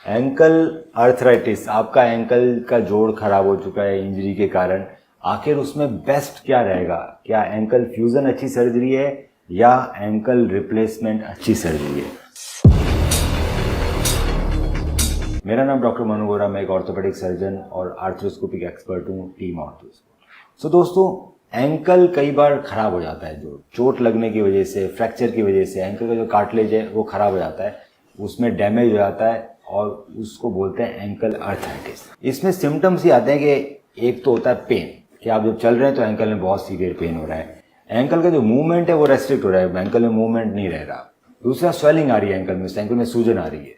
Ankle arthritis, आपका ankle का जोड़ खराब हो चुका है इंजरी के कारण, आखिर उसमें बेस्ट क्या रहेगा? क्या एंकल फ्यूजन अच्छी सर्जरी है या एंकल रिप्लेसमेंट अच्छी सर्जरी है? मेरा नाम डॉक्टर मनु गोरा, मैं एक ऑर्थोपेडिक सर्जन और आर्थ्रोस्कोपिक एक्सपर्ट हूँ टीम ऑर्थोस। सो दोस्तों, एंकल कई बार खराब हो जाता है, जो चोट लगने की वजह से, फ्रैक्चर की वजह से एंकल का जो कार्टिलेज है वो खराब हो जाता है, उसमें डैमेज हो जाता है और उसको बोलते हैं एंकल आर्थराइटिस। इसमें सिम्टम्स ही आते हैं कि एक तो होता है पेन, कि आप जब चल रहे हैं तो एंकल में बहुत सीवियर पेन हो रहा है, एंकल का जो मूवमेंट है वो रेस्ट्रिक्ट हो रहा है, एंकल में मूवमेंट नहीं रह रहा। दूसरा, स्वेलिंग आ रही है एंकल में सूजन आ रही है।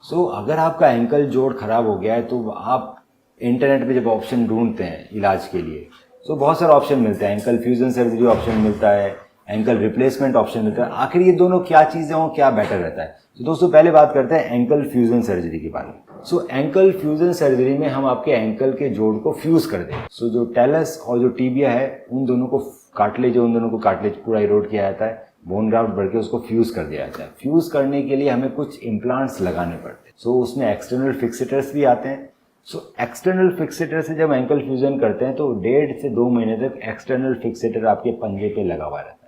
सो अगर आपका एंकल जोड़ खराब हो गया है तो आप इंटरनेट पे जब ऑप्शन ढूंढते हैं इलाज के लिए, तो बहुत सारे ऑप्शन मिलते हैं। एंकल फ्यूजन सर्जरी ऑप्शन मिलता है, एंकल रिप्लेसमेंट ऑप्शन मिलता है। आखिर ये दोनों क्या चीज़ें हों, क्या बेटर रहता है? तो दोस्तों, पहले बात करते हैं एंकल फ्यूजन सर्जरी के बारे में। सो एंकल फ्यूजन सर्जरी में हम आपके एंकल के जोड़ को फ्यूज कर दें। सो जो टेलस और जो टीबिया है, उन दोनों को कार्टिलेज पूरा इरोड किया जाता है, बोन ग्राफ्ट भर के उसको फ्यूज कर दिया जाता है। फ्यूज करने के लिए हमें कुछ इम्प्लांट्स लगाने पड़ते हैं। सो उसमें एक्सटर्नल फिक्सेटर्स भी आते हैं। सो एक्सटर्नल फिक्सेटर से जब एंकल फ्यूजन करते हैं तो 1.5 से 2 महीने तक एक्सटर्नल फिक्सेटर आपके पंजे पे लगा हुआ रहता है।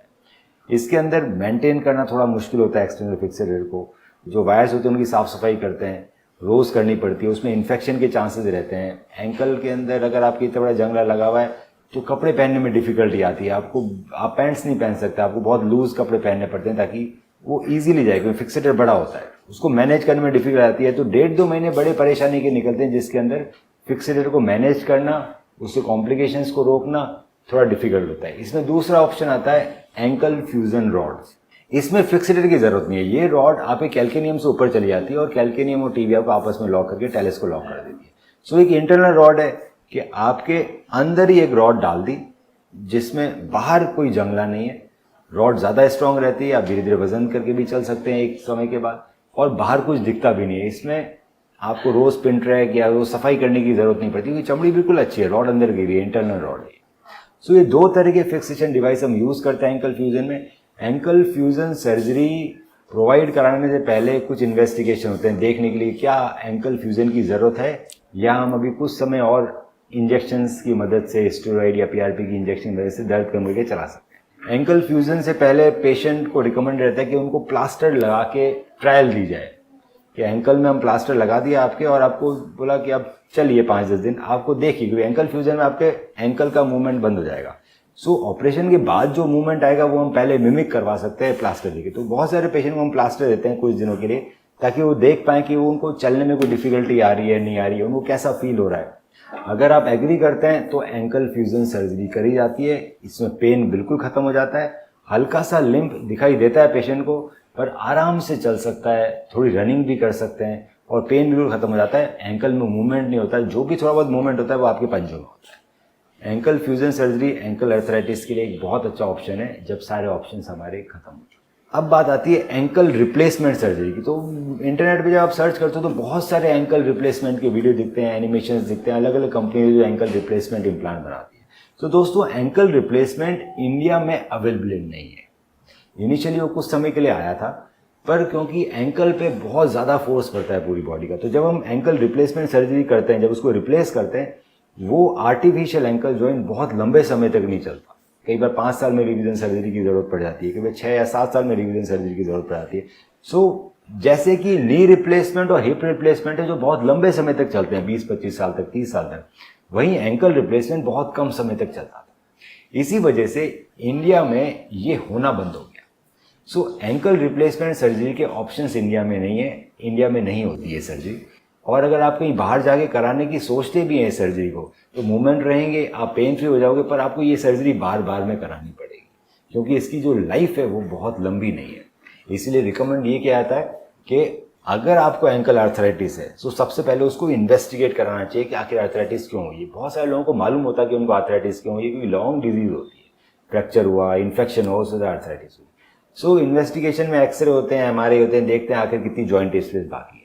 इसके अंदर मेंटेन करना थोड़ा मुश्किल होता है एक्सटर्नल फिक्सेटर को। जो वायर्स होते हैं उनकी साफ सफाई करते हैं, रोज करनी पड़ती है, उसमें इन्फेक्शन के चांसेस रहते हैं। एंकल के अंदर अगर आपकी इतना बड़ा जंगला लगा हुआ है तो कपड़े पहनने में डिफिकल्टी आती है, आप पैंट्स नहीं पहन सकते, आपको बहुत लूज कपड़े पहनने पड़ते हैं ताकि वो इजीली जाए, क्योंकि फिक्सेटर बड़ा होता है, उसको मैनेज करने में डिफिकल्ट आती है। तो 1.5-2 महीने बड़े परेशानी के निकलते हैं, जिसके अंदर फिक्सेटर को मैनेज करना, उससे कॉम्प्लिकेशंस को रोकना थोड़ा डिफिकल्ट होता है। इसमें दूसरा ऑप्शन आता है एंकल फ्यूजन रॉड्स। इसमें फिक्सेटर की जरूरत नहीं है, ये रॉड आपके कैल्केनियम से ऊपर चली जाती है और कैल्केनियम और टीबिया को आपस में लॉक करके टेलस को लॉक कर देती है। सो एक इंटरनल रॉड है कि आपके अंदर ही एक रॉड डाल दी, जिसमें बाहर कोई जंगला नहीं है। रॉड ज़्यादा स्ट्रांग रहती है, आप धीरे धीरे वजन करके भी चल सकते हैं एक समय के बाद, और बाहर कुछ दिखता भी नहीं है। इसमें आपको रोज पिन ट्रैक या रोज सफाई करने की जरूरत नहीं पड़ती, क्योंकि चमड़ी बिल्कुल अच्छी है, रॉड अंदर गिरी है, इंटरनल रॉड है। सो ये 2 तरह के फिक्सेशन डिवाइस हम यूज करते हैं एंकल फ्यूजन में। एंकल फ्यूजन सर्जरी प्रोवाइड कराने से पहले कुछ इन्वेस्टिगेशन होते हैं, देखने के लिए क्या एंकल फ्यूजन की जरूरत है, या हम अभी कुछ समय और इंजेक्शंस की मदद से, स्टेरॉइड या पीआरपी की इंजेक्शन की मदद से दर्द कम करके चला सकते हैं। एंकल फ्यूजन से पहले पेशेंट को रिकमेंड रहता है कि उनको प्लास्टर लगा के ट्रायल दी जाए, कि एंकल में हम प्लास्टर लगा दिया आपके और आपको बोला कि आप चलिए 5-10 दिन, आपको देखिए, क्योंकि एंकल फ्यूजन में आपके एंकल का मूवमेंट बंद हो जाएगा। सो ऑपरेशन के बाद जो मूवमेंट आएगा वो हम पहले मिमिक करवा सकते हैं प्लास्टर देके। तो बहुत सारे पेशेंट को हम प्लास्टर देते हैं कुछ दिनों के लिए, ताकि वो देख पाए कि वो उनको चलने में कोई डिफिकल्टी आ रही है, नहीं आ रही है, उनको कैसा फील हो रहा है। अगर आप एग्री करते हैं तो एंकल फ्यूजन सर्जरी करी जाती है। इसमें पेन बिल्कुल खत्म हो जाता है, हल्का सा लिम्प दिखाई देता है पेशेंट को, पर आराम से चल सकता है, थोड़ी रनिंग भी कर सकते हैं और पेन बिल्कुल खत्म हो जाता है। एंकल में मूवमेंट नहीं होता है, जो भी थोड़ा बहुत मूवमेंट होता है वो आपके पंजों में होता है। Ankle fusion surgery ankle arthritis के लिए एक बहुत अच्छा ऑप्शन है, जब सारे ऑप्शन हमारे खत्म हो। अब बात आती है एंकल रिप्लेसमेंट सर्जरी की। तो इंटरनेट पे जब आप सर्च करते हो तो बहुत सारे एंकल रिप्लेसमेंट के वीडियो दिखते हैं, एनिमेशंस दिखते हैं, अलग अलग कंपनी जो एंकल रिप्लेसमेंट इम्प्लांट बनाती है। तो दोस्तों, एंकल रिप्लेसमेंट इंडिया में अवेलेबल नहीं है। इनिशियली वो कुछ समय के लिए आया था, पर क्योंकि एंकल पे बहुत ज़्यादा फोर्स पड़ता है पूरी बॉडी का, तो जब हम एंकल रिप्लेसमेंट सर्जरी करते हैं, जब उसको रिप्लेस करते हैं, वो आर्टिफिशियल एंकल जॉइंट बहुत लंबे समय तक नहीं चलता। कई बार 5 साल में रिवीजन सर्जरी की जरूरत पड़ जाती है, कई बार 6 या 7 साल में रिवीजन सर्जरी की जरूरत पड़ जाती है। सो जैसे कि नी रिप्लेसमेंट और हिप रिप्लेसमेंट है जो बहुत लंबे समय तक चलते हैं, 20-25 साल तक, 30 साल तक, वहीं एंकल रिप्लेसमेंट बहुत कम समय तक चलता था। इसी वजह से इंडिया में ये होना बंद हो गया। सो एंकल रिप्लेसमेंट सर्जरी के ऑप्शंस इंडिया में नहीं है, इंडिया में नहीं होती है सर्जरी। और अगर आप कहीं बाहर जाके कराने की सोचते भी हैं इस सर्जरी को, तो मूवमेंट रहेंगे, आप पेन फ्री हो जाओगे, पर आपको ये सर्जरी बार बार में करानी पड़ेगी, क्योंकि इसकी जो लाइफ है वो बहुत लंबी नहीं है। इसलिए रिकमेंड ये किया जाता है कि अगर आपको एंकल आर्थराइटिस है तो सबसे पहले उसको इन्वेस्टिगेट कराना चाहिए कि आखिर आर्थराइटिस क्यों हुई है। बहुत सारे लोगों को मालूम होता है कि उनको आर्थराइटिस क्यों हुई है, क्योंकि लॉन्ग डिजीज होती है, फ्रैक्चर हुआ, इन्फेक्शन हो, उससे आर्थराइटिस हुई। सो इन्वेस्टिगेशन में एक्सरे होते हैं, एमआरआई होते हैं, देखते हैं आखिर कितनी जॉइंट स्पेस बाकी है।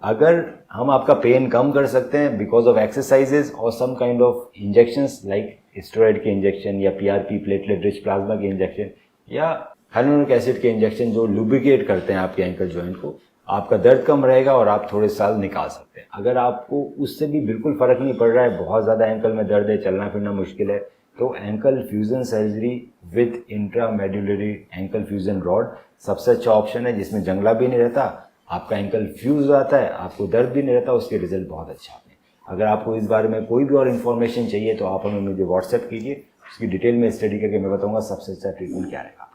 अगर हम आपका पेन कम कर सकते हैं बिकॉज ऑफ एक्सरसाइजेज और some kind of injections like steroid के इंजेक्शन या पीआरपी प्लेटलेट रिच प्लाज्मा के इंजेक्शन या हाइलुरोनिक एसिड के इंजेक्शन जो लुब्रिकेट करते हैं आपके एंकल जॉइंट को, आपका दर्द कम रहेगा और आप थोड़े साल निकाल सकते हैं। अगर आपको उससे भी बिल्कुल फ़र्क नहीं पड़ रहा है, बहुत ज़्यादा एंकल में दर्द है, चलना फिरना मुश्किल है, तो ankle fusion surgery with intramedullary ankle fusion rod सबसे अच्छा ऑप्शन है, जिसमें जंगला भी नहीं रहता, आपका एंकल फ्यूज़ हो जाता है, आपको दर्द भी नहीं रहता, उसके रिजल्ट बहुत अच्छे आते हैं। अगर आपको इस बारे में कोई भी और इन्फॉर्मेशन चाहिए तो आप हमें मुझे व्हाट्सएप कीजिए, उसकी डिटेल में स्टडी करके मैं बताऊँगा सबसे अच्छा ट्रीटमेंट क्या रहेगा।